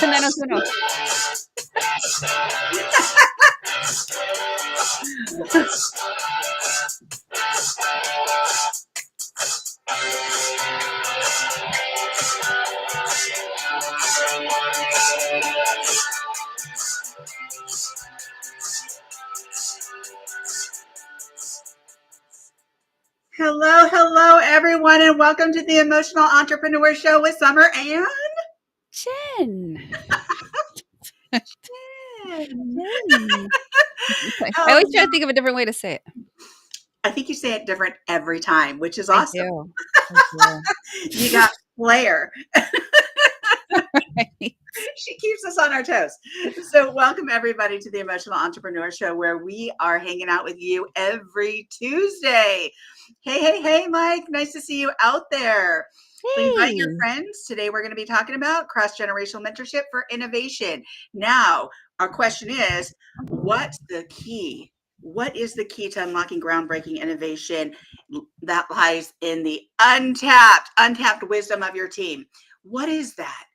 Menos uno. Hello, everyone, and welcome to the Emotional Entrepreneur Show with Summer and Jen. Jen. I always try to think of a different way to say it. I think you say it different every time, which is I awesome. do. You got flair. Right. She keeps us on our toes. So welcome everybody to the Emotional Entrepreneur Show, where we are hanging out with you every Tuesday. Hey, Mike. Nice to see you out there. Hey. Invite your friends. Today we're going to be talking about cross-generational mentorship for innovation. Now, our question is, what's the key? What is the key to unlocking groundbreaking innovation that lies in the untapped wisdom of your team? What is that?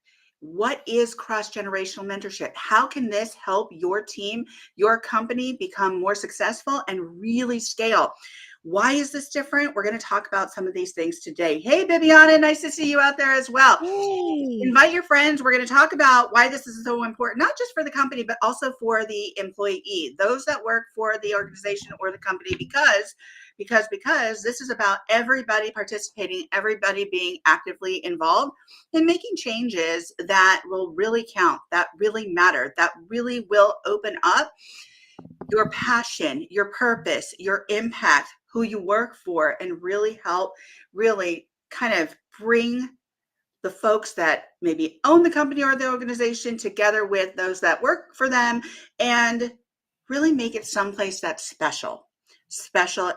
What is cross-generational mentorship? How can this help your team, your company become more successful and really scale? Why is this different? We're going to talk about some of these things today. Hey, Bibiana, nice to see you out there as well. Hey. Invite your friends. We're going to talk about why this is so important, not just for the company, but also for the employee, those that work for the organization or the company, because this is about everybody participating, everybody being actively involved in making changes that will really count, that really matter, that really will open up your passion, your purpose, your impact, who you work for, and really help really kind of bring the folks that maybe own the company or the organization together with those that work for them and really make it someplace that's special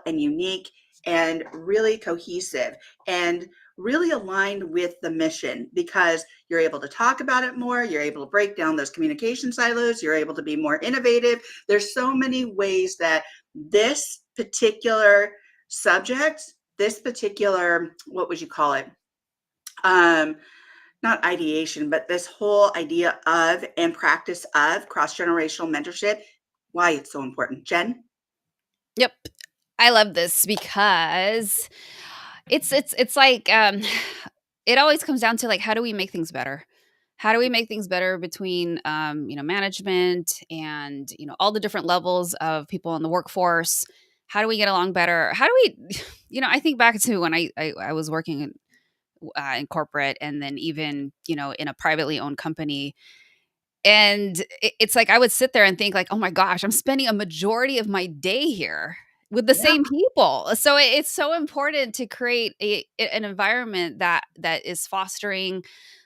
and unique and really cohesive and really aligned with the mission, because you're able to talk about it more, you're able to break down those communication silos, you're able to be more innovative. There's so many ways that this particular subject, this particular, what would you call it? Not ideation, but this whole idea of and practice of cross-generational mentorship, why it's so important. Jen? Yep. I love this because it's like it always comes down to like, how do we make things better? How do we make things better between management and all the different levels of people in the workforce? How do we get along better? How do we I think back to when I was working in corporate, and then even in a privately owned company. And it's like I would sit there and think like, oh my gosh, I'm spending a majority of my day here with the same people. So it's so important to create an environment that is fostering,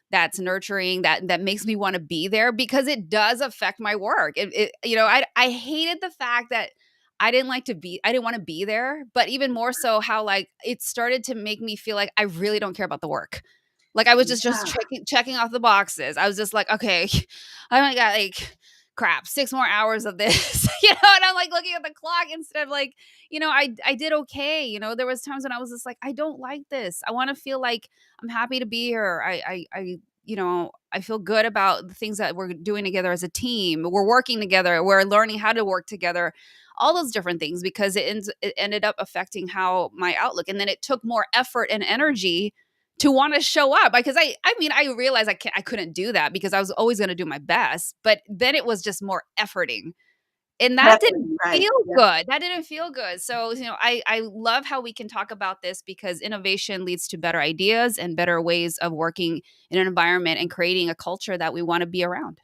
that's nurturing, that makes me want to be there, because it does affect my work. I hated the fact that I didn't want to be there, but even more so how like it started to make me feel like I really don't care about the work. Like I was just checking off the boxes. I was just like, okay, I only got like crap, 6 more hours of this, and I'm like looking at the clock instead of like, I did okay. There was times when I was just like, I don't like this. I want to feel like I'm happy to be here. I feel good about the things that we're doing together as a team. We're working together. We're learning how to work together. All those different things, because it ended up affecting how my outlook. And then it took more effort and energy to want to show up, because I realized I couldn't do that because I was always going to do my best, but then it was just more efforting, and that didn't feel good. That didn't feel good. So, I love how we can talk about this, because innovation leads to better ideas and better ways of working in an environment and creating a culture that we want to be around.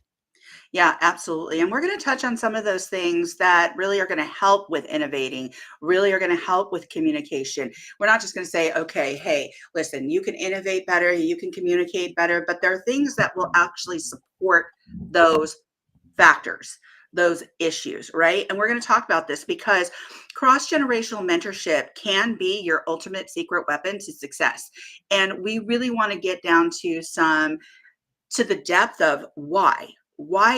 Yeah, absolutely. And we're going to touch on some of those things that really are going to help with innovating, really are going to help with communication. We're not just going to say, okay, hey, listen, you can innovate better, you can communicate better, but there are things that will actually support those factors, those issues, right? And we're going to talk about this because cross-generational mentorship can be your ultimate secret weapon to success. And we really want to get down to some to the depth of why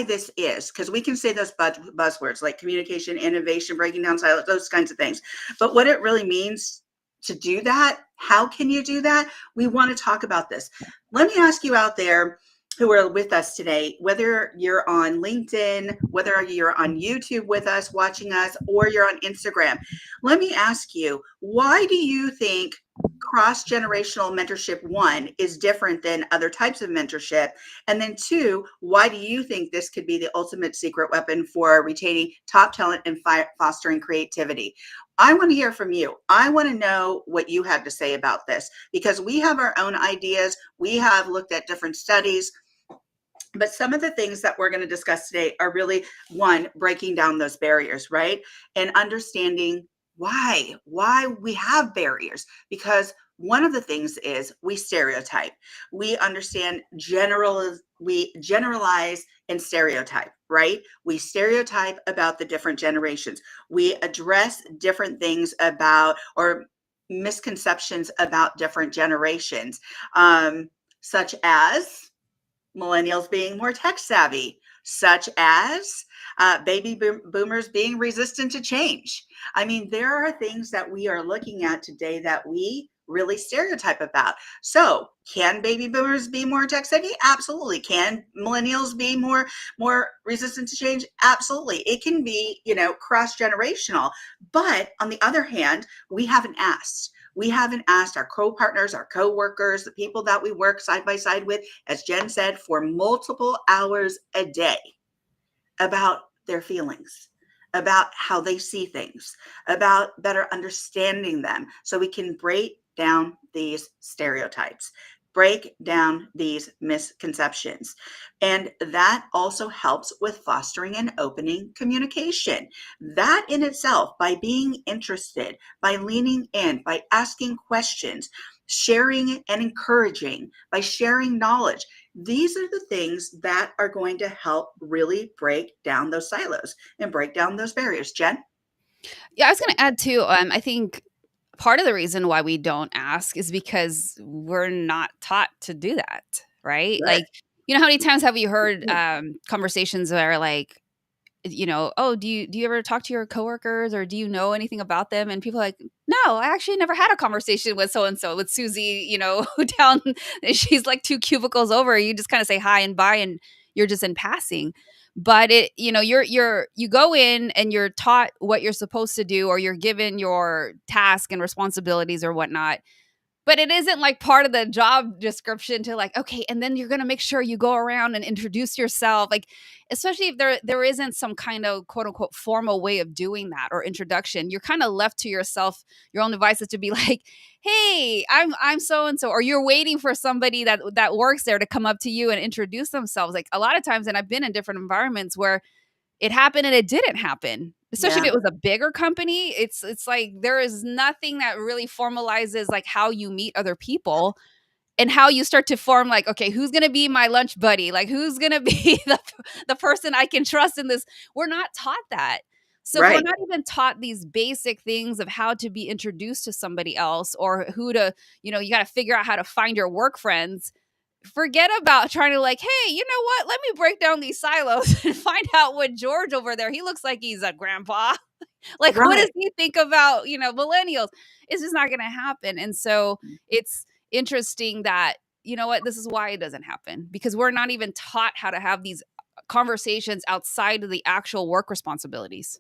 this is, because we can say those buzzwords like communication, innovation, breaking down silos, those kinds of things, but what it really means to do that, how can you do that? We want to talk about this. Let me ask you out there who are with us today, whether you're on LinkedIn, whether you're on YouTube with us, watching us, or you're on Instagram, let me ask you, why do you think cross-generational mentorship, one, is different than other types of mentorship? And then two, why do you think this could be the ultimate secret weapon for retaining top talent and fostering creativity? I want to hear from you. I want to know what you have to say about this, because we have our own ideas. We have looked at different studies, but some of the things that we're going to discuss today are really, one, breaking down those barriers, right? And understanding why we have barriers, because one of the things is we stereotype. We understand we generalize and stereotype, right? We stereotype about the different generations. We address different things about, or misconceptions about different generations, such as millennials being more tech savvy, such as baby boomers being resistant to change. I mean, there are things that we are looking at today that we really stereotype about. So, can baby boomers be more tech savvy? Absolutely. Can millennials be more resistant to change? Absolutely. It can be, cross generational. But on the other hand, we haven't asked. We haven't asked our co-partners, our co-workers, the people that we work side by side with, as Jen said, for multiple hours a day, about their feelings, about how they see things, about better understanding them, so we can break down these stereotypes, break down these misconceptions. And that also helps with fostering and opening communication. That in itself, by being interested, by leaning in, by asking questions, sharing and encouraging, by sharing knowledge, these are the things that are going to help really break down those silos and break down those barriers. Jen? Yeah, I was gonna add too, I think part of the reason why we don't ask is because we're not taught to do that, right? Good. Like, how many times have you heard, conversations where like, "Oh, do you ever talk to your coworkers or do you know anything about them?" And people are like, "No, I actually never had a conversation with so and so, with Susie, down she's like 2 cubicles over." You just kinda say hi and bye, and you're just in passing. But you go in and you're taught what you're supposed to do, or you're given your task and responsibilities or whatnot, but it isn't like part of the job description to like, okay, and then you're gonna make sure you go around and introduce yourself. Like, especially if there isn't some kind of quote unquote formal way of doing that or introduction, you're kind of left to yourself, your own devices to be like, hey, I'm so and so, or you're waiting for somebody that works there to come up to you and introduce themselves. Like a lot of times, and I've been in different environments where it happened and it didn't happen. Especially Yeah, if it was a bigger company, it's like there is nothing that really formalizes, like, how you meet other people and how you start to form, like, okay, who's gonna be my lunch buddy? Like, who's gonna be the person I can trust in this? We're not taught that. So if we're right, not even taught these basic things of how to be introduced to somebody else, or who to, you gotta figure out how to find your work friends, forget about trying to like, hey, you know what? Let me break down these silos and find out what George over there, he looks like he's a grandpa. Like, what right. does he think about, millennials? It's just not gonna happen. And so it's interesting that, you know what, this is why it doesn't happen, because we're not even taught how to have these conversations outside of the actual work responsibilities.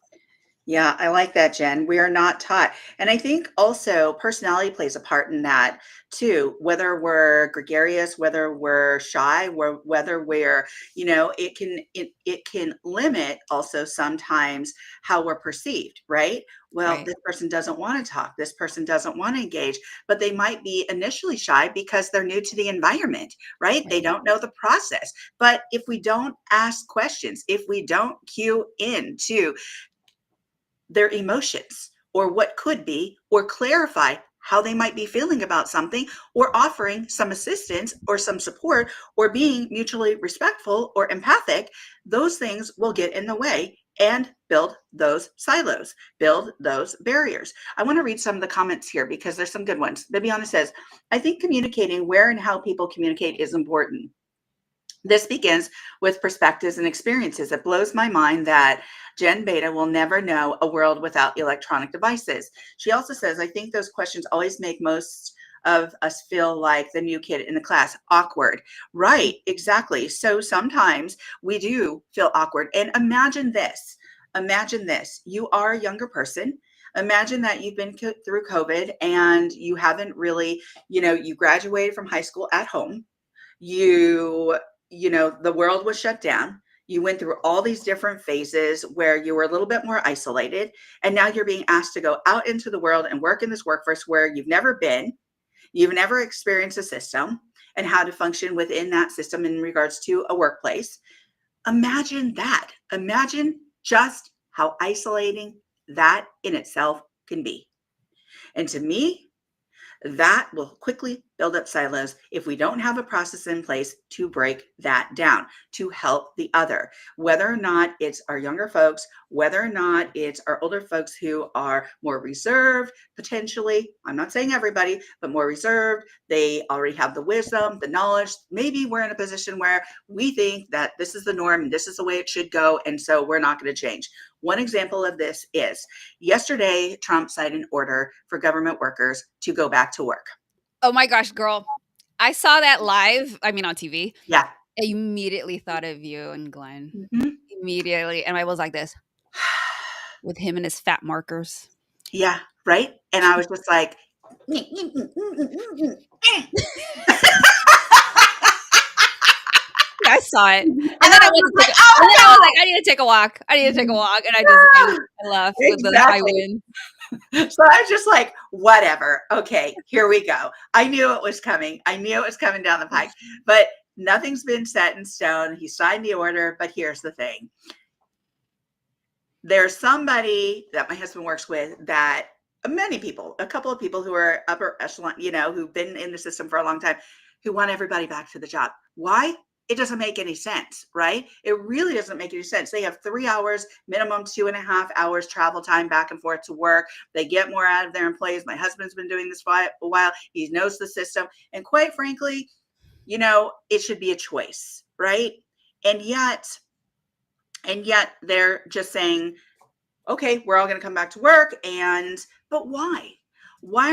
Yeah, I like that, Jen. We are not taught. And I think also personality plays a part in that too, whether we're gregarious, whether we're shy, whether we're, it can limit also sometimes how we're perceived, right? Well, Right. this person doesn't want to talk. This person doesn't want to engage, but they might be initially shy because they're new to the environment, right? They Right. don't know the process. But if we don't ask questions, if we don't cue in to their emotions or what could be, or clarify how they might be feeling about something, or offering some assistance or some support, or being mutually respectful or empathic, those things will get in the way and build those silos, build those barriers. I want to read some of the comments here because there's some good ones. Bibiana says, I think communicating where and how people communicate is important. This begins with perspectives and experiences. It blows my mind that Gen Beta will never know a world without electronic devices. She also says, I think those questions always make most of us feel like the new kid in the class, awkward. Right, exactly. So sometimes we do feel awkward. And imagine this. Imagine this. You are a younger person. Imagine that you've been through COVID and you haven't really, you graduated from high school at home. You the world was shut down. You went through all these different phases where you were a little bit more isolated, and now you're being asked to go out into the world and work in this workforce where you've never been. You've never experienced a system and how to function within that system in regards to a workplace. Imagine that. Imagine just how isolating that in itself can be. And to me, that will quickly build up silos if we don't have a process in place to break that down, to help the other, whether or not it's our younger folks, whether or not it's our older folks who are more reserved, potentially. I'm not saying everybody, but more reserved. They already have the wisdom, the knowledge. Maybe we're in a position where we think that this is the norm and this is the way it should go. And so we're not going to change. One example of this is yesterday, Trump signed an order for government workers to go back to work. Oh my gosh, girl. I saw that live, I mean, on TV. Yeah. I immediately thought of you and Glenn. Mhm. Immediately, and I was like this, with him and his fat markers. Yeah, right? And I was just like, Yeah, I saw it, and and then I I was went just to take like, a and then I was oh like, "I need to take a walk. I need to take a no. walk," and Yeah, I left with the high exactly. wind. So I was just like, whatever. Okay, here we go. I knew it was coming. I knew it was coming down the pike, but nothing's been set in stone. He signed the order, but here's the thing. There's somebody that my husband works with that many people, a couple of people who are upper echelon, who've been in the system for a long time, who want everybody back to the job. Why? It doesn't make any sense, right? It really doesn't make any sense. They have 3 hours, minimum 2.5 hours travel time back and forth to work. They get more out of their employees. My husband's been doing this for a while. He knows the system. And quite frankly, it should be a choice, right? And yet, they're just saying, okay, we're all going to come back to work. But why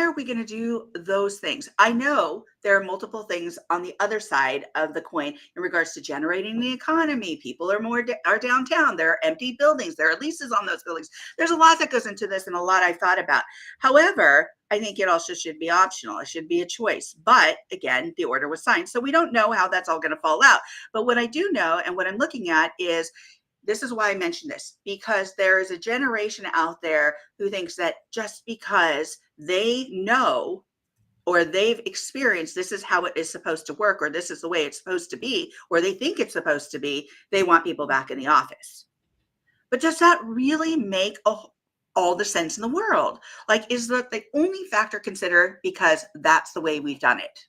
are we going to do those things? I know there are multiple things on the other side of the coin in regards to generating the economy. People are downtown. There are empty buildings. There are leases on those buildings. There's a lot that goes into this and a lot I've thought about. However, I think it also should be optional. It should be a choice. But again, the order was signed. So we don't know how that's all going to fall out. But what I do know and what I'm looking at is, this is why I mentioned this, because there is a generation out there who thinks that just because they know or they've experienced this is how it is supposed to work, or this is the way it's supposed to be, or they think it's supposed to be, they want people back in the office. But does that really make all the sense in the world? Like, is that the only factor considered because that's the way we've done it?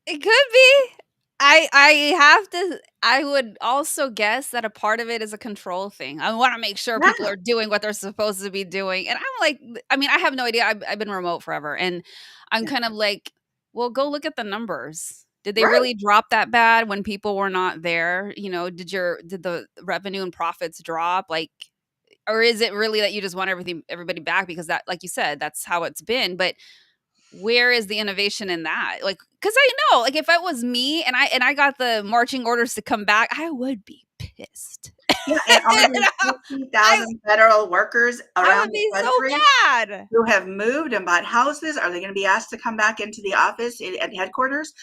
It could be. I have to I would also guess that a part of it is a control thing. I wanna make sure people Yeah, are doing what they're supposed to be doing, and I'm like I mean, I have no idea. I've been remote forever, and I'm yeah, kind of like, "Well, go look at the numbers. Did they right. really drop that bad when people were not there? Did the revenue and profits drop? Like, or is it really that you just want everybody back because that, like you said, that's how it's been, but where is the innovation in that? Like, because I know, like, if it was me and I got the marching orders to come back, I would be pissed. Yeah, and all You these know? I 50,000 federal workers I around would the be so country mad. who have moved and bought houses, are they going to be asked to come back into the office at headquarters?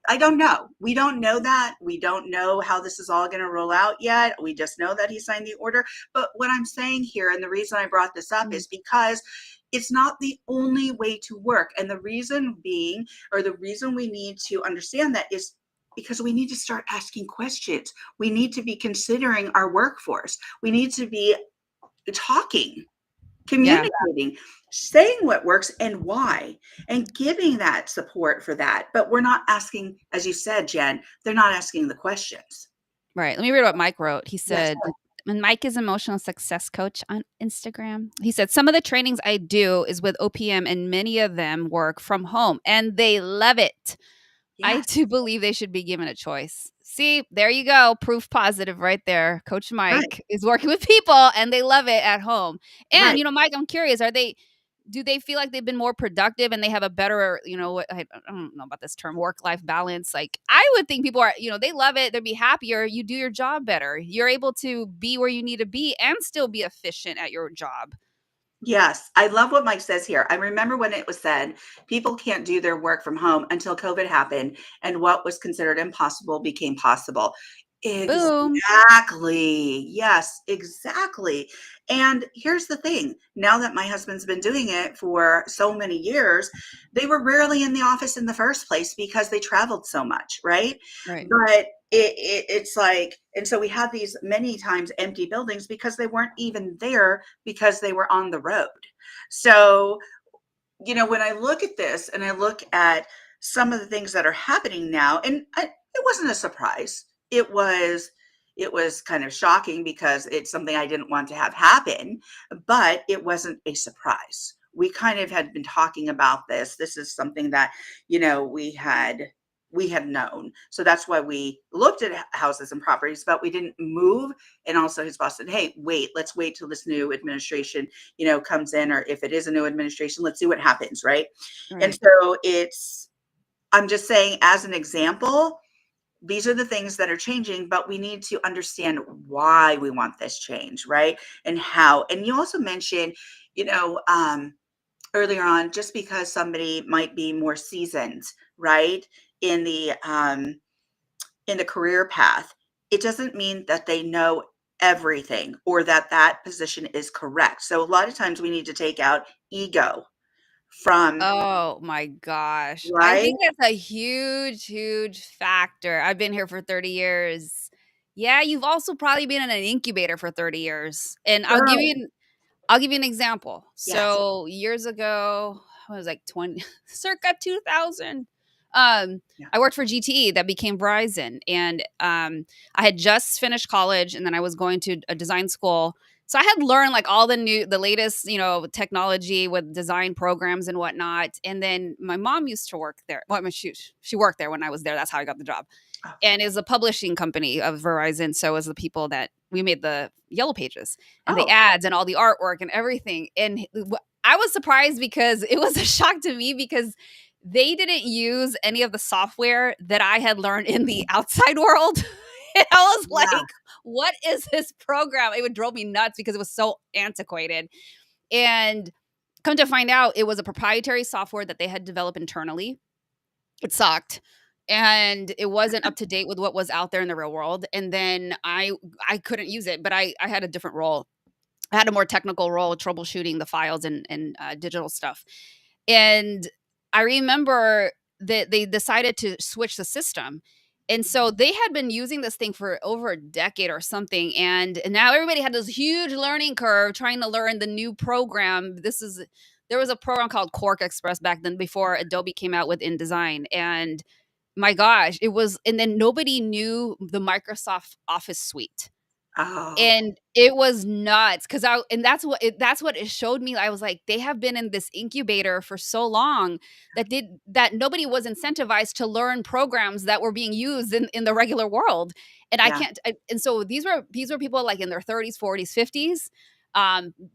I don't know. We don't know that. We don't know how this is all going to roll out yet. We just know that he signed the order. But what I'm saying here, and the reason I brought this up, Mm, is because it's not the only way to work. And the reason being, or the reason we need to understand that, is because we need to start asking questions. We need to be considering our workforce. We need to be talking, yeah, communicating, saying what works and why, and giving that support for that. But we're not asking, as you said, Jen, they're not asking the questions. right. Let me read what Mike wrote. He Yes. said, and Mike is emotional success coach on Instagram. He said, some of the trainings I do is with OPM, and many of them work from home and they love it. I Yes, do believe they should be given a choice. See, there you go, proof positive right there. Coach right, Mike is working with people and they love it at home. And, right. Mike, I'm curious, do they feel like they've been more productive and they have a better, I don't know about this term, work-life balance? Like, I would think people are, they love it, they'd be happier, you do your job better. You're able to be where you need to be and still be efficient at your job. Yes, I love what Mike says here. I remember when it was said, people can't do their work from home until COVID happened, and what was considered impossible became possible. Boom. Exactly. Yes, exactly. And here's the thing, now that my husband's been doing it for so many years, they were rarely in the office in the first place because they traveled so much, right? Right. But it's like, and so we had these many times empty buildings because they weren't even there because they were on the road. So, when I look at this and I look at some of the things that are happening now, and it wasn't a surprise. It was kind of shocking because it's something I didn't want to have happen, but it wasn't a surprise. We kind of had been talking about this. This is something that, we had known. So that's why we looked at houses and properties, but we didn't move. And also his boss said, "Hey, wait, let's wait till this new administration comes in, or if it is a new administration, let's see what happens, right?" And Right. so I'm just saying, as an example, these are the things that are changing, but we need to understand why we want this change, right? And how. And you also mentioned, you know, um, earlier on, just because somebody might be more seasoned, right, in the career path, it doesn't mean that they know everything or that that position is correct. So a lot of times we need to take out ego from, Oh my gosh. I right? think that's a huge, huge factor. I've been here for 30 years. Yeah, you've also probably been in an incubator for 30 years. And Oh, I'll give you an example. yes. So years ago, I was like 20, circa 2000. Yeah. I worked for GTE that became Verizon, and I had just finished college, and then I was going to a design school. So I had learned like all the latest, technology with design programs and whatnot. And then my mom used to work there. Well, I mean, she worked there when I was there. That's how I got the job, Okay. and is a publishing company of Verizon. So is the people that we made the yellow pages and the Oh, ads and all the artwork and everything. And I was surprised because it was a shock to me because they didn't use any of the software that I had learned in the outside world. And I was yeah. like, what is this program? It would drove me nuts because it was so antiquated. And come to find out, it was a proprietary software that they had developed internally. It sucked, and it wasn't up to date with what was out there in the real world, and then I couldn't use it, but I had a different role. I had a more technical role, troubleshooting the files and digital stuff, and I remember that they decided to switch the system, and so they had been using this thing for over a decade or something, and now everybody had this huge learning curve trying to learn the new program. There was a program called Quark Express back then before Adobe came out with InDesign, and my gosh, it was, and then nobody knew the Microsoft Office suite. Oh, And it was nuts because that's what it showed me. I was like, they have been in this incubator for so long that nobody was incentivized to learn programs that were being used in the regular world. And I yeah. can't I, and so these were people like in their 30s, 40s, 50s.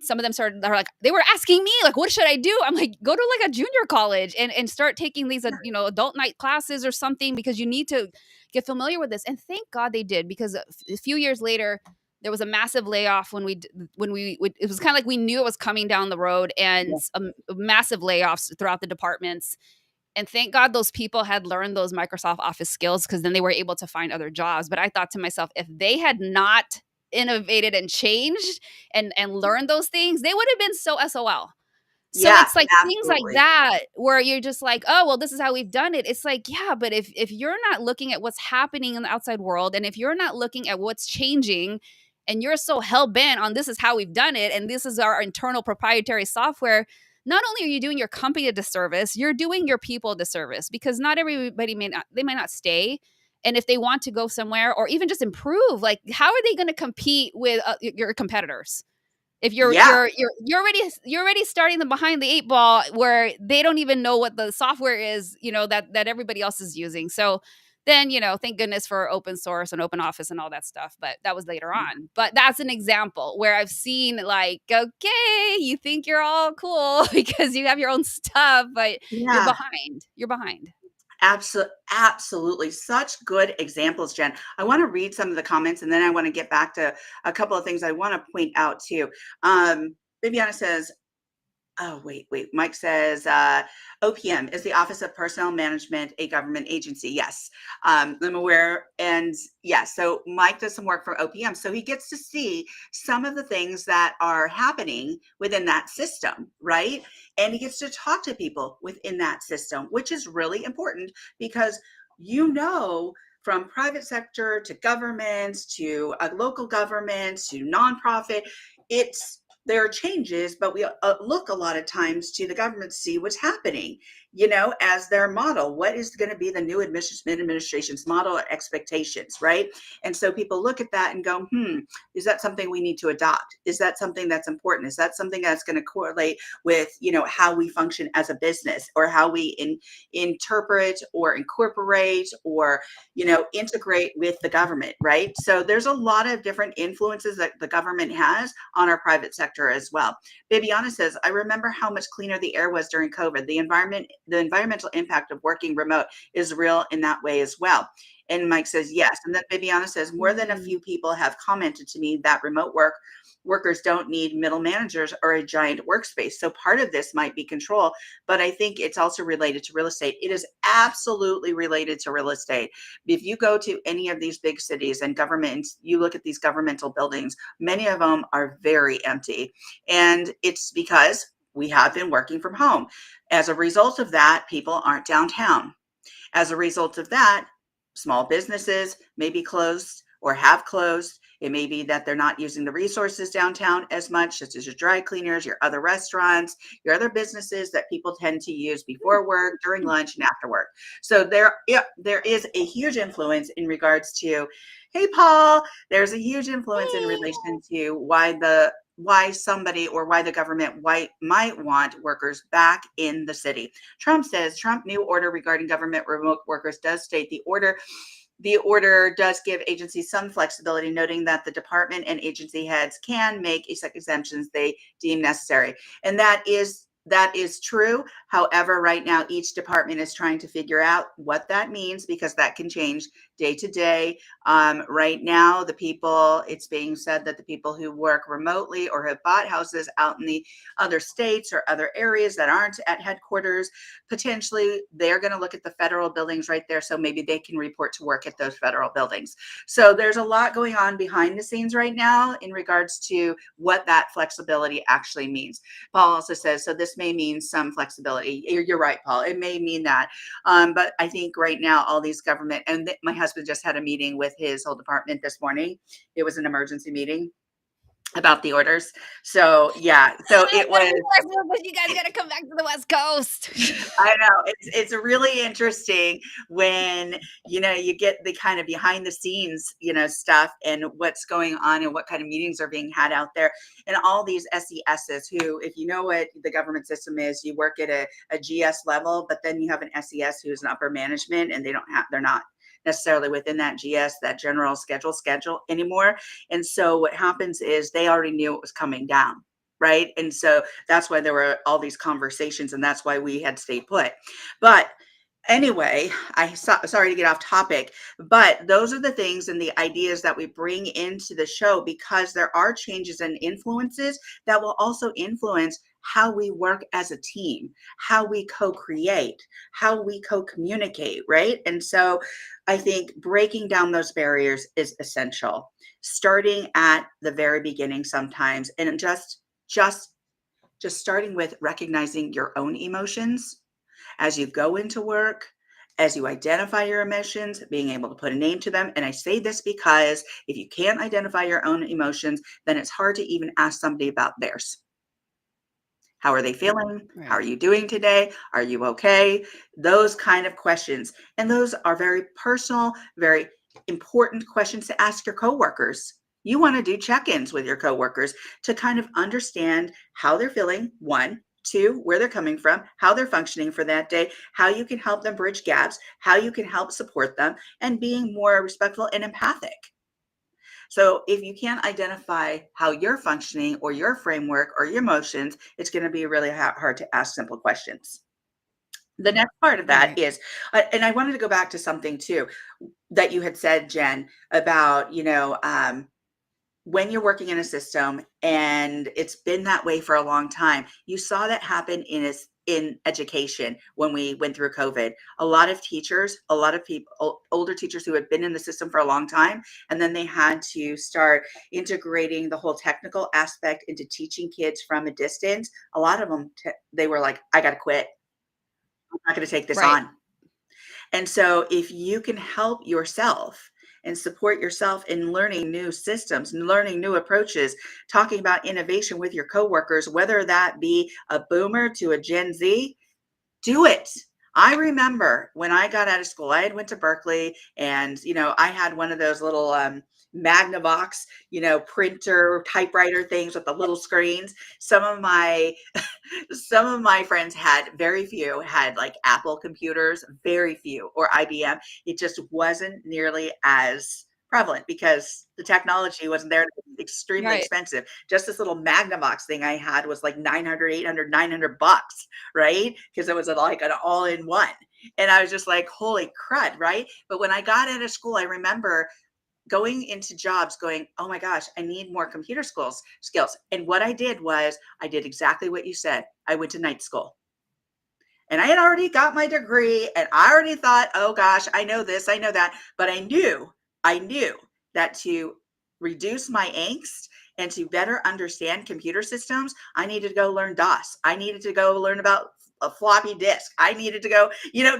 Some of them they're like, they were asking me, like, what should I do? I'm like, go to like a junior college and start taking these adult night classes or something, because you need to get familiar with this. And thank God they did, because a few years later there was a massive layoff it was kind of like we knew it was coming down the road, and Yeah. massive layoffs throughout the departments. And thank God those people had learned those Microsoft Office skills, because then they were able to find other jobs. But I thought to myself, if they had not innovated and changed and learned those things, they would have been so SOL. So Yeah, it's like things like absolutely. that where you're just like, "Oh, well, this is how we've done it." It's like, yeah, but if you're not looking at what's happening in the outside world, and if you're not looking at what's changing, and you're so hell bent on this is how we've done it and this is our internal proprietary software, not only are you doing your company a disservice, you're doing your people a disservice, because not everybody may not stay. And if they want to go somewhere or even just improve, like, how are they going to compete with your competitors? If Yeah. you're already starting them behind the 8 ball where they don't even know what the software is, that everybody else is using. So then, thank goodness for open source and open office and all that stuff, but that was later on. But that's an example where I've seen like, okay, you think you're all cool because you have your own stuff, but you're Yeah. behind. You're behind. Absolutely. Such good examples, Jen. I want to read some of the comments and then I want to get back to a couple of things I want to point out too. Bibiana says, oh, wait. Mike says, OPM is the Office of Personnel Management, a government agency. Yes, I'm aware. And yes, so Mike does some work for OPM. So he gets to see some of the things that are happening within that system, right? And he gets to talk to people within that system, which is really important because from private sector to governments to local governments to nonprofit, there are changes, but we look a lot of times to the government to see what's happening, as their model. What is going to be the new administration's model or expectations, right? And so people look at that and go, is that something we need to adopt? Is that something that's important? Is that something that's going to correlate with, how we function as a business or how we interpret or incorporate or, integrate with the government, right? So there's a lot of different influences that the government has on our private sector as well. Bibiana says, I remember how much cleaner the air was during COVID. The environmental impact of working remote is real in that way as well. And Mike says, yes. And then Bibiana says, more than a Mm. few people have commented to me that workers don't need middle managers or a giant workspace. So part of this might be control, but I think it's also related to real estate. It is absolutely related to real estate. If you go to any of these big cities and governments, you look at these governmental buildings, many of them are very empty. And it's because we have been working from home. As a result of that, people aren't downtown. As a result of that, small businesses may be closed or have closed. It may be that they're not using the resources downtown as much, such as your dry cleaners, your other restaurants, your other businesses that people tend to use before work, during lunch, and after work. So there is a huge influence in regards to, hey, Paul, there's a huge influence in relation to why somebody or why the government might want workers back in the city. Trump says Trump new order regarding government remote workers does state the order does give agencies some flexibility, noting that the department and agency heads can make exemptions they deem necessary. And that is true. However, right now, each department is trying to figure out what that means because that can change day to day. Right now, it's being said that the people who work remotely or have bought houses out in the other states or other areas that aren't at headquarters, potentially they're going to look at the federal buildings right there. So maybe they can report to work at those federal buildings. So there's a lot going on behind the scenes right now in regards to what that flexibility actually means. Paul also says, so this may mean some flexibility. You're right, Paul. It may mean that. But I think right now, all these government, and my husband just had a meeting with his whole department this morning. It was an emergency meeting about the orders. So yeah, so I it gotta was, be flexible, but you guys gotta come back to the West Coast. I know it's really interesting when you get the kind of behind the scenes stuff and what's going on and what kind of meetings are being had out there, and all these SESs who, if you know what the government system is, you work at a GS level, but then you have an SES who's an upper management, and they're not necessarily within that GS, that general schedule anymore. And so what happens is they already knew it was coming down, right? And so that's why there were all these conversations, and that's why we had stayed put. But anyway, sorry to get off topic, but those are the things and the ideas that we bring into the show because there are changes and influences that will also influence how we work as a team, how we co-create, how we co-communicate, right? And so I think breaking down those barriers is essential, starting at the very beginning sometimes, and just starting with recognizing your own emotions as you go into work, as you identify your emotions, being able to put a name to them. And I say this because if you can't identify your own emotions, then it's hard to even ask somebody about theirs. How are they feeling? How are Right. you doing today? Are you okay? Those kind of questions. And those are very personal, very important questions to ask your coworkers. You want to do check-ins with your coworkers to kind of understand how they're feeling, one, two, where they're coming from, how they're functioning for that day, how you can help them bridge gaps, how you can help support them, and being more respectful and empathic. So if you can't identify how you're functioning or your framework or your emotions, it's going to be really hard to ask simple questions. The next part of that Right. is, and I wanted to go back to something too that you had said, Jen, about, when you're working in a system and it's been that way for a long time, you saw that happen in education when we went through COVID. A lot of teachers, a lot of people, older teachers who had been in the system for a long time, and then they had to start integrating the whole technical aspect into teaching kids from a distance. A lot of them, they were like, I got to quit. I'm not going to take this Right. on. And so if you can help yourself and support yourself in learning new systems and learning new approaches, talking about innovation with your coworkers, whether that be a boomer to a Gen Z, do it. I remember when I got out of school, I had went to Berkeley, and I had one of those little Magnavox, printer typewriter things with the little screens. Some of my friends had, very few had like Apple computers, very few, or IBM. It just wasn't nearly as prevalent because the technology wasn't there. It was extremely Right. expensive. Just this little Magnavox thing I had was like 900, 800, 900 bucks, right? Because it was like an all-in-one. And I was just like, holy crud, right? But when I got out of school, I remember going into jobs going, oh my gosh, I need more computer skills. And what I did was I did exactly what you said. I went to night school. And I had already got my degree and I already thought, oh gosh, I know this, I know that. But I knew that to reduce my angst and to better understand computer systems, I needed to go learn DOS. I needed to go learn about a floppy disk. I needed to go,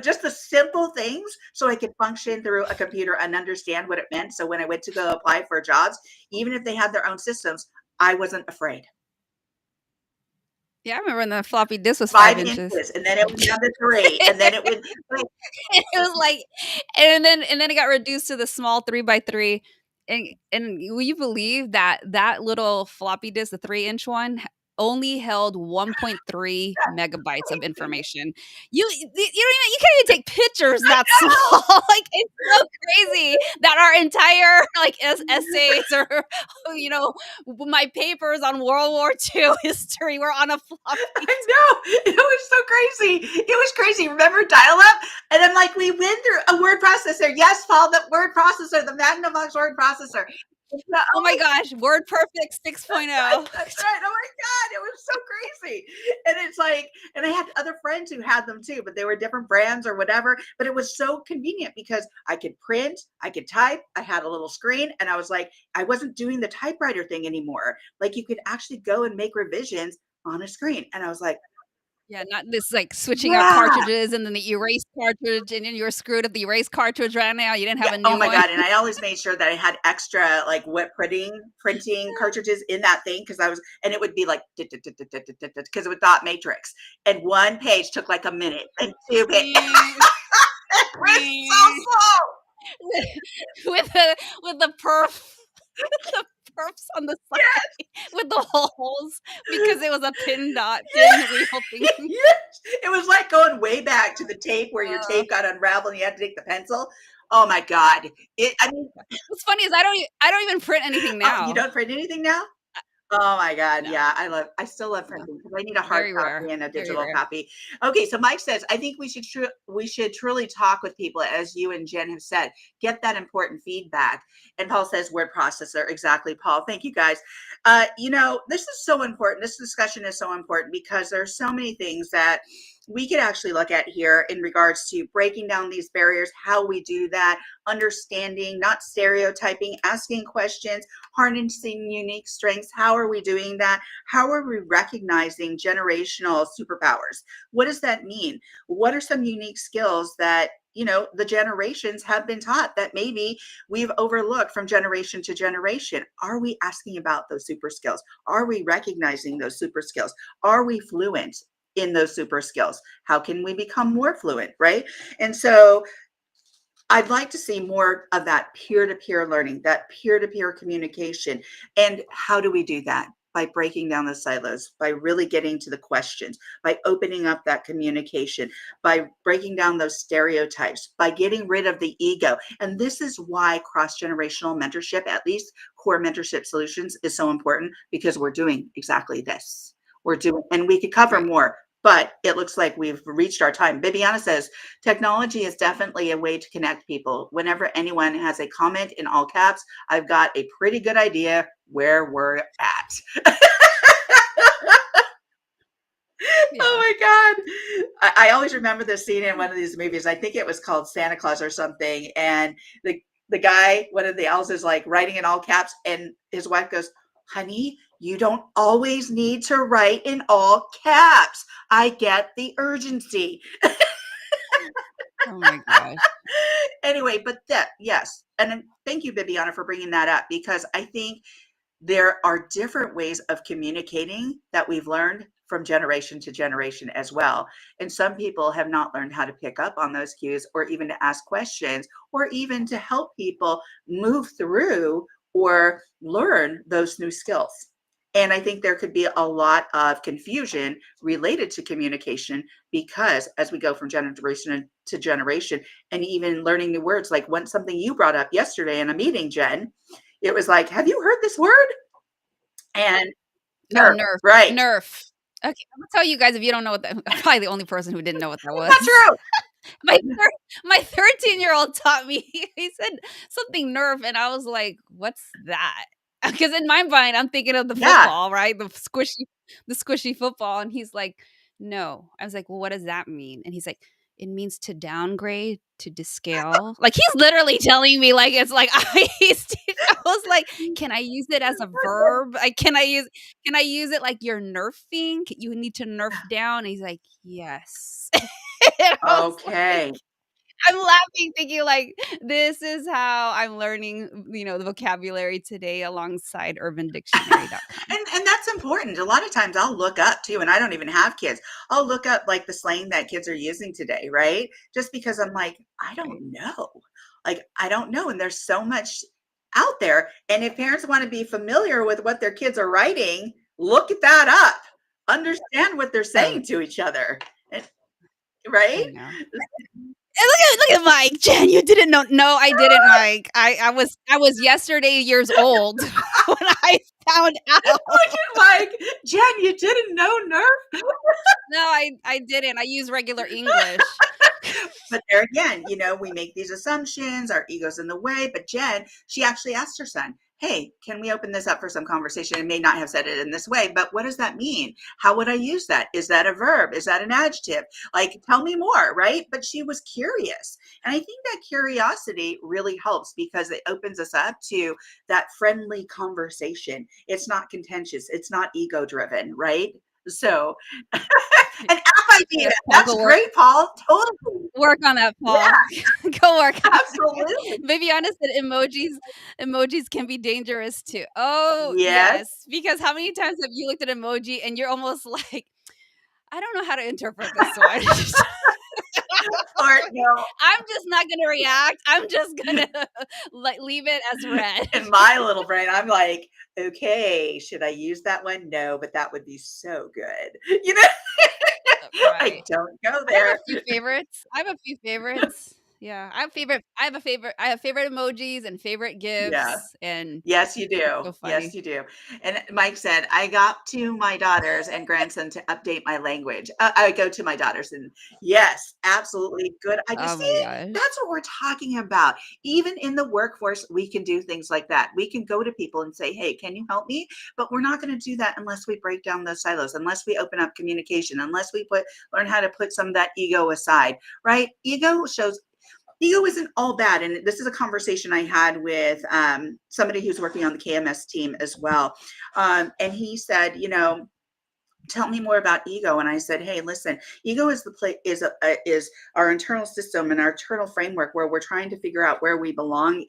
just the simple things so I could function through a computer and understand what it meant. So when I went to go apply for jobs, even if they had their own systems, I wasn't afraid. Yeah, I remember when the floppy disk was 5 5 inches. inches, and then it went down to 3, and then it would like, It was like and then it got reduced to the small 3 by 3, and will you believe that that little floppy disk, the 3-inch one, only held 1.3 megabytes of information. You can't even take pictures that small, like, it's so crazy that our entire, like, essays or, you know, my papers on World War II history were on a floppy. I know, it was so crazy. It was crazy. Remember dial-up? And then, like, we went through a word processor. Yes, Paul, the word processor, the Magnavox word processor. Oh Oh my my, gosh, WordPerfect 6.0. that's right. Oh my God, it was so crazy. And it's like, and I had other friends who had them too, but they were different brands or whatever. But it was so convenient because I could print, I could type, I had a little screen, and I was like, I wasn't doing the typewriter thing anymore. Like, you could actually go and make revisions on a screen. And I was like, Yeah, not this, like, switching out yeah. cartridges and then the erase cartridge, and then you were screwed if the erase cartridge ran out, you didn't have Yeah, a oh new my one. god, and I always made sure that I had extra, like, wet printing cartridges in that thing because I was, and it would be like because it would dot matrix, and 1 page took, like, a minute, and 2 pa it was so slow. With the the perfs on the Yes. side with the holes because it was a pinwheel thing. Yes. It was like going way back to the tape where your Uh, tape got unraveled and you had to take the pencil. Oh my god. I mean, what's funny is I don't even print anything oh, you now. don't print anything now? Oh my god, No, yeah, I still love no, printing because I need a hard very rare, copy and a very digital rare. copy. Okay, so Mike says, "I think we should truly talk with people, as you and Jen have said, get that important feedback." And Paul says, "Word processor." Exactly, Paul. Thank you, guys. This is so important. This discussion is so important because there's so many things that we could actually look at here in regards to breaking down these barriers, how we do that, understanding, not stereotyping, asking questions, harnessing unique strengths. How are we doing that? How are we recognizing generational superpowers? What does that mean? What are some unique skills that the generations have been taught that maybe we've overlooked from generation to generation? Are we asking about those super skills? Are we recognizing those super skills? Are we fluent in those super skills? How can we become more fluent, right? And so I'd like to see more of that peer-to-peer learning, that peer-to-peer communication. And how do we do that? By breaking down the silos, by really getting to the questions, by opening up that communication, by breaking down those stereotypes, by getting rid of the ego. And this is why cross-generational mentorship, at least core mentorship solutions, is so important, because we're doing exactly this. We're doing, and we could cover Right. more, but it looks like we've reached our time. Bibiana says, technology is definitely a way to connect people. Whenever anyone has a comment in all caps, I've got a pretty good idea where we're at. Yeah. Oh my God. I always remember this scene in one of these movies. I think it was called Santa Claus or something. And the guy, one of the elves, is like writing in all caps, and his wife goes, honey, you don't always need to write in all caps. I get the urgency. Oh my gosh. Anyway, but that, yes. And thank you, Bibiana, for bringing that up, because I think there are different ways of communicating that we've learned from generation to generation as well. And some people have not learned how to pick up on those cues, or even to ask questions, or even to help people move through or learn those new skills. And I think there could be a lot of confusion related to communication, because as we go from generation to generation, and even learning new words, like when something you brought up yesterday in a meeting, Jen, it was like, have you heard this word? And Oh, nerf, Nerf. right. Nerf. Okay, I'm gonna tell you guys if you don't know what that I'm probably the only person who didn't know what that That's was. true. My thir my 13-year-old taught me. He said something Nerf, and I was like, "What's that?" Because in my mind, I'm thinking of the Yeah. football, right? The squishy football, and he's like, "No." I was like, "Well, what does that mean?" And he's like, "It means to downgrade, to descale." Like, he's literally telling me like it's like I was like, "Can I use it as a verb? Like, can I use it like you're nerfing? You need to nerf down?" And he's like, "Yes." And I was like, Okay. I'm laughing thinking like, this is how I'm learning, the vocabulary today alongside urbandictionary.com. And that's important. A lot of times I'll look up too, and I don't even have kids. I'll look up like the slang that kids are using today, right? Just because I'm like, I Right. don't know. Like, I don't know. And there's so much out there. And if parents want to be familiar with what their kids are writing, look at that up. Understand what they're Oh, saying to each other. Right? I know. And look at Mike. Jen, you didn't know. No, I didn't, Mike. I was yesterday years old when I found out. Look at Mike. Jen, you didn't know Nerf? No, I didn't. I use regular English. But there again, we make these assumptions, our ego's in the way. But Jen, she actually asked her son, hey, can we open this up for some conversation? And may not have said it in this way, but what does that mean? How would I use that? Is that a verb? Is that an adjective? Like, tell me more, right? But she was curious. And I think that curiosity really helps, because it opens us up to that friendly conversation. It's not contentious, it's not ego driven, right? So, an app idea. Yes, Paul, That's go work great, Paul. Totally. work on that, Yeah, Paul. Go work on that. absolutely. Viviana said emojis can be dangerous too. Oh, Yes. yes, because how many times have you looked at emoji and you're almost like, "I don't know how to interpret this one." Or no. I'm just not gonna react. I'm just gonna, like, leave it as read. In my little brain, I'm like, okay, should I use that one? No, but that would be so good. I Right. don't go I have there. a few favorites. I have a few favorites. Yeah, I have favorite emojis and favorite Yeah. gifs, and Yes, you it's do. so Yes, funny. you do. And Mike said, I got to my daughters and grandson to update my language. I go to my daughters, and yes, absolutely good. I Oh just my see, gosh. that's what we're talking about. Even in the workforce, we can do things like that. We can go to people and say, hey, can you help me? But we're not going to do that unless we break down those silos, unless we open up communication, unless we learn how to put some of that ego aside, right? Ego isn't all bad. And this is a conversation I had with somebody who's working on the KMS team as well. And he said, tell me more about ego. And I said, hey, listen, ego is the play is our internal system and our internal framework, where we're trying to figure out where we belong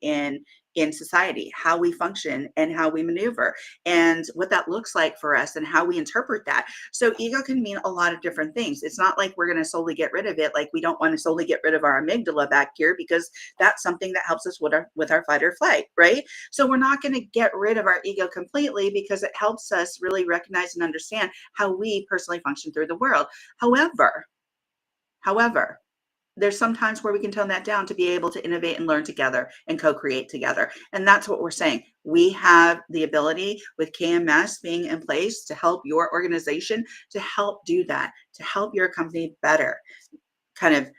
in society, how we function and how we maneuver, and what that looks like for us and how we interpret that. So ego can mean a lot of different things. It's not like we're going to solely get rid of it. Like we don't want to solely get rid of our amygdala back here, because that's something that helps us with our fight or flight, right? So we're not going to get rid of our ego completely, because it helps us really recognize and understand how we personally function through the world. However, there's some times where we can tone that down to be able to innovate and learn together and co-create together. And that's what we're saying. We have the ability with KMS being in place to help your organization, to help do that, to help your company better, kind of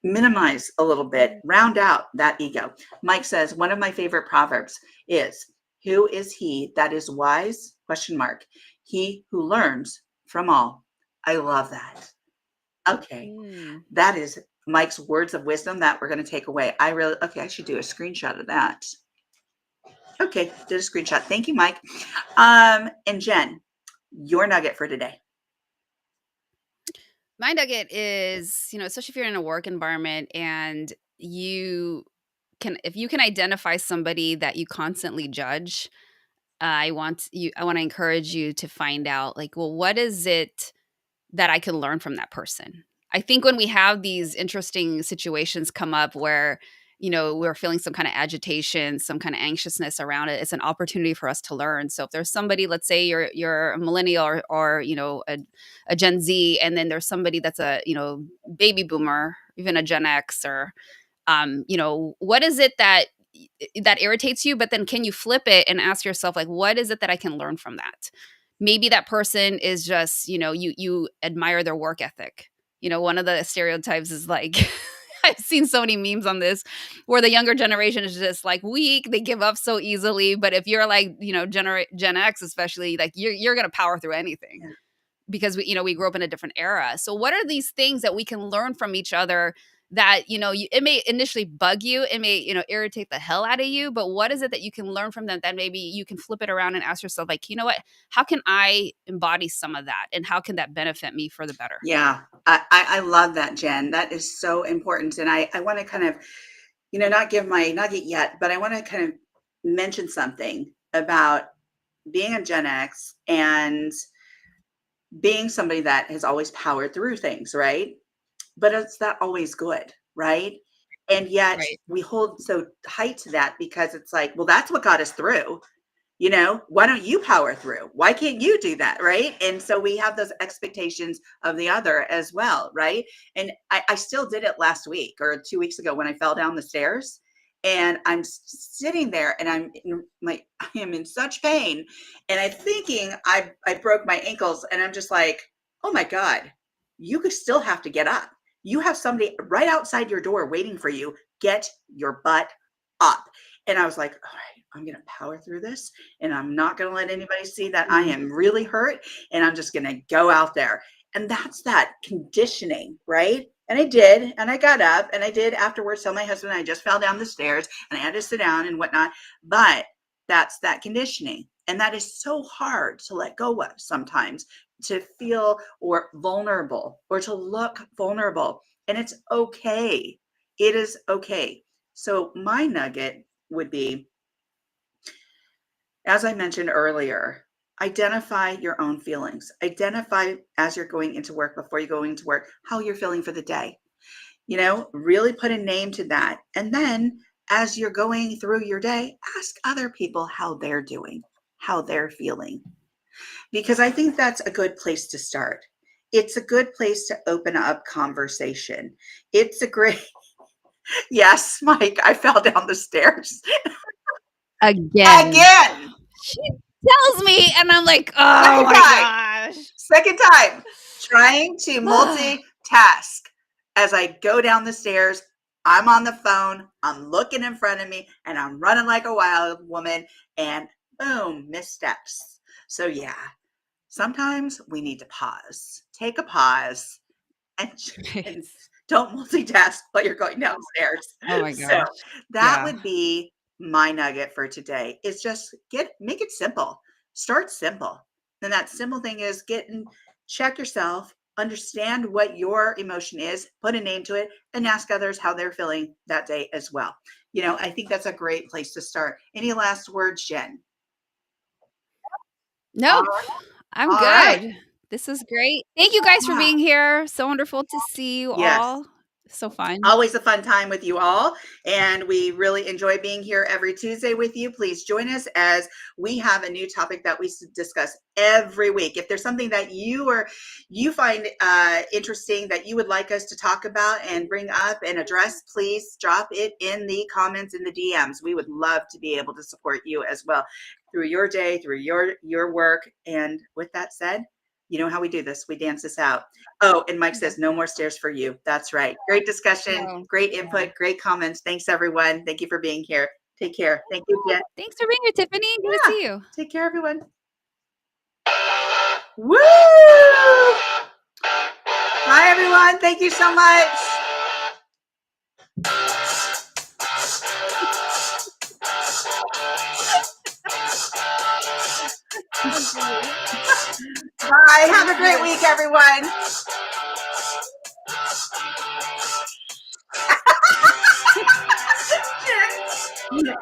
minimize a little bit, round out that ego. Mike says, one of my favorite proverbs is, who is he that is wise? Question mark. He who learns from all. I love that. Okay. Mm. That is Mike's words of wisdom that we're going to take away. Okay, I should do a screenshot of that. Okay, did a screenshot. Thank you, Mike. And Jen, your nugget for today. My nugget is, especially if you're in a work environment and if you can identify somebody that you constantly judge, I want to encourage you to find out, like, well, what is it that I can learn from that person? I think when we have these interesting situations come up where, we're feeling some kind of agitation, some kind of anxiousness around it, it's an opportunity for us to learn. So if there's somebody, let's say you're a millennial or a Gen Z, and then there's somebody that's a, baby boomer, even a Gen X, or what is it that irritates you? But then can you flip it and ask yourself, like, what is it that I can learn from that? Maybe that person is just, you admire their work ethic. One of the stereotypes is like, I've seen so many memes on this where the younger generation is just like weak, they give up so easily. But if you're like, Gen X, especially, like you're gonna power through anything, Yeah. because we grew up in a different era. So what are these things that we can learn from each other that, it may initially bug you, it may, irritate the hell out of you, but what is it that you can learn from them that maybe you can flip it around and ask yourself, like, you know what, how can I embody some of that? And how can that benefit me for the better? Yeah, I love that, Jen. That is so important. And I want to kind of, not give my nugget yet, but I want to kind of mention something about being a Gen X and being somebody that has always powered through things, right? But it's not always good, right? And yet Right. we hold so tight to that because it's like, well, that's what got us through. Why don't you power through? Why can't you do that? Right. And so we have those expectations of the other as well. Right. And I still did it last week or 2 weeks ago when I fell down the stairs, and I'm sitting there and I am in such pain, and I'm thinking I broke my ankles, and I'm just like, oh my God, you could still have to get up. You have somebody right outside your door waiting for you. Get your butt up. And I was like, all right, I'm going to power through this, and I'm not going to let anybody see that I Mm. am really hurt, and I'm just going to go out there. And that's that conditioning, right? And I did, and I got up, and I did afterwards tell my husband I just fell down the stairs and I had to sit down and whatnot. But that's that conditioning. And that is so hard to let go of sometimes, to feel or vulnerable or to look vulnerable. And it's okay. It is okay. So my nugget would be, as I mentioned earlier, identify your own feelings. Identify as you're going into work, before you're going to work, how you're feeling for the day. Really put a name to that. And then as you're going through your day, ask other people how they're doing, how they're feeling, because I think that's a good place to start. It's a good place to open up conversation. It's a great, yes, Mike, I fell down the stairs Again. again. She tells me, and I'm like, oh Second my time. gosh. Second time. Trying to multitask as I go down the stairs. I'm on the phone. I'm looking in front of me, and I'm running like a wild woman. And boom, missteps. So yeah, sometimes we need to pause. Take a pause and, Right. and don't multitask while you're going downstairs. Oh my So gosh. that Yeah. would be my nugget for today, is just make it simple. Start simple. And that simple thing is check yourself, understand what your emotion is, put a name to it, and ask others how they're feeling that day as well. I think that's a great place to start. Any last words, Jen? All Nope. right. I'm All right. good. This is great. Thank you guys for Ah, being here. So wonderful to see you yes. all. So fun. Always a fun time with you all. And we really enjoy being here every Tuesday with you. Please join us as we have a new topic that we discuss every week. If there's something that you find interesting that you would like us to talk about and bring up and address, please drop it in the comments in the DMs. We would love to be able to support you as well through your day, through your work. And with that said, you know how we do this. We dance this out. Oh, and Mike Yeah. says no more stairs for you. That's right. Great discussion, No. great input, great comments. Thanks, everyone. Thank you for being here. Take care. Thank you, Jen. Thanks for being here, Tiffany. Good to Yeah. see you. Take care, everyone. Woo! Bye, everyone. Thank you so much. Bye. Have a great week, everyone. Jen.